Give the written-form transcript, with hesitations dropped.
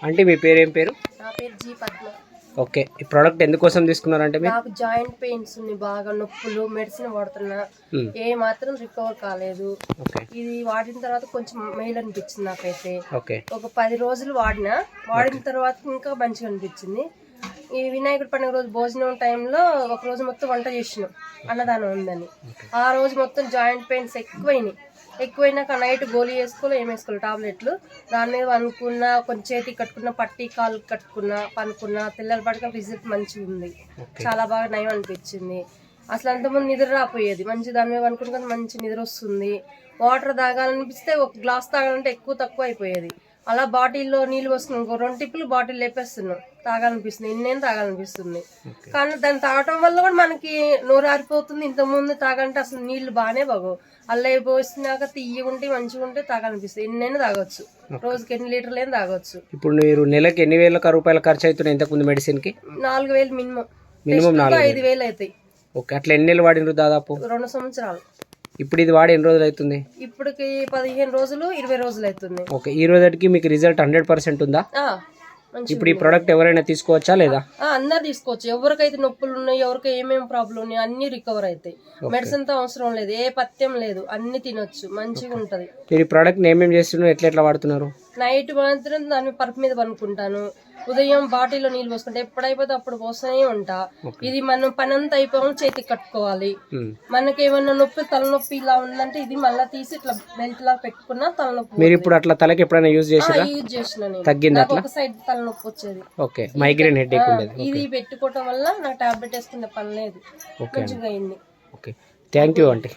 అంటే మీ పేరు ఏం పేరు? నా పేరు జీ పద్మ. ఓకే, ఈ ప్రోడక్ట్ ఎందుకోసం తీసుకున్నారంటే మీరు? నాకు జాయింట్ పెయిన్స్ ఉన్నాయి, బాగా నొప్పులు, మెడిసిన్ వాడుతున్నా, ఏ మాత్రం రికవర్ కాలేదు. ఇది వాడిన తర్వాత కొంచెం మేలు అనిపించింది నాకైతే. ఒక 10 రోజులు వాడిన తర్వాత ఇంకా మంచిగా అనిపించింది. ఈ వినాయకుడి పండుగ రోజు భోజనం టైంలో ఒక రోజు మొత్తం వంట చేసినాం, అన్నదానం ఉందని. ఆ రోజు మొత్తం జాయింట్ పెయిన్స్ ఎక్కువైనాక నైట్ గోళీ వేసుకోవాలి, ఏం వేసుకోవాలి టాబ్లెట్లు. దాని మీద అనుకున్న కొంచెం చేతికి కట్టుకున్న, పట్టి కాలు కట్టుకున్న, పనుకున్న, తెల్లల పడక రిజల్ట్ మంచిగా ఉంది. చాలా బాగా నయం అనిపించింది. అసలు అంతకుముందు నిద్ర రాపోయేది, మంచి దాని మీద అనుకున్న మంచి నిద్ర వస్తుంది. వాటర్ తాగాలనిపిస్తే ఒక గ్లాస్ తాగాలంటే ఎక్కువ తక్కువ అయిపోయేది. అలా బాటిల్లో నీళ్ళు పోసుకున్నాం, 2 టిప్పులు బాటిల్ లేపేస్తున్నాం, తాగాలనిపిస్తుంది, ఇన్నేం తాగాలనిపిస్తుంది. కానీ దాన్ని తాగటం వల్ల కూడా మనకి నోరు ఆరిపోతుంది. ఇంతకుముందు తాగంటే అసలు నీళ్లు బాగానే బాగోవు, అల్ల పోసినాక తీయగుంటే మంచిగా ఉంటే తాగాలనిపిస్తుంది. ఎన్నైనా తాగొచ్చు, రోజుకి 8 లీటర్లైనా తాగొచ్చు. ఇప్పుడు మీరు నెలకి ఎన్ని వేల రూపాయలు ఖర్చు అవుతున్నాయి ఇంతకుముందు మెడిసిన్ కి? 4,000 మినిమం 5,000 అవుతాయి. ఓకే, అట్లా ఎన్ని నెలలు వాడినారు? దాదాపు 2 సంవత్సరాలు. ఇప్పుడు ఇది వాడి ఎన్ని రోజులు అవుతుంది? ఇప్పటికి 15 రోజులు 20 రోజులు అవుతుంది. ఓకే, ఈ రోజుకి మీకు రిజల్ట్ 100% ఉందా? ఇప్పుడు ఈ ప్రోడక్ట్ ఎవరైనా తీసుకోవచ్చా లేదా? అందరు తీసుకోవచ్చు. ఎవరికైతే నొప్పులు ఉన్నాయి, ఎవరికి ఏమేమి ప్రాబ్లం ఉన్నాయి, అన్ని రికవర్ అవుతాయి. మెడిసిన్ తో అవసరం లేదు, ఏ పథ్యం లేదు, అన్ని తినొచ్చు, మంచిగా ఉంటది. మీరు ఈ ప్రోడక్ట్ ఏమేమి చేస్తున్నారు, ఎట్లా వాడుతున్నారు? నైట్ మాత్రం దాని పరుపు మీద పనుకుంటాను, ఉదయం బాటిల్లో నీళ్ళు పోసుకుంటా, ఎప్పుడైపోతే అప్పుడు పోస్తూనే ఉంటా. ఇది మనం పని అంతా అయిపోయి చేతికి కట్టుకోవాలి. మనకి ఏమన్నా నొప్పి, తలనొప్పి ఇలా ఉందంటే ఇది మళ్ళీ తీసి ఇట్లా బెల్ట్ లా పెట్టుకున్నా తలనొప్పి. మీరు ఇప్పుడు అట్లా తలకి ఎప్పుడైనా యూజ్ చేసినా? యూజ్ చేసిన నేను. తగ్గిందా? ఒక సైడ్ తలనొప్పి వచ్చేది. ఓకే, మైగ్రేన్ హెడేక్ ఉండేది. ఇది పెట్టుకోవటం వల్ల నాకు టాబ్లెట్ వేసుకునే పని లేదు, మంచిగా అయింది. Okay, thank you aunty.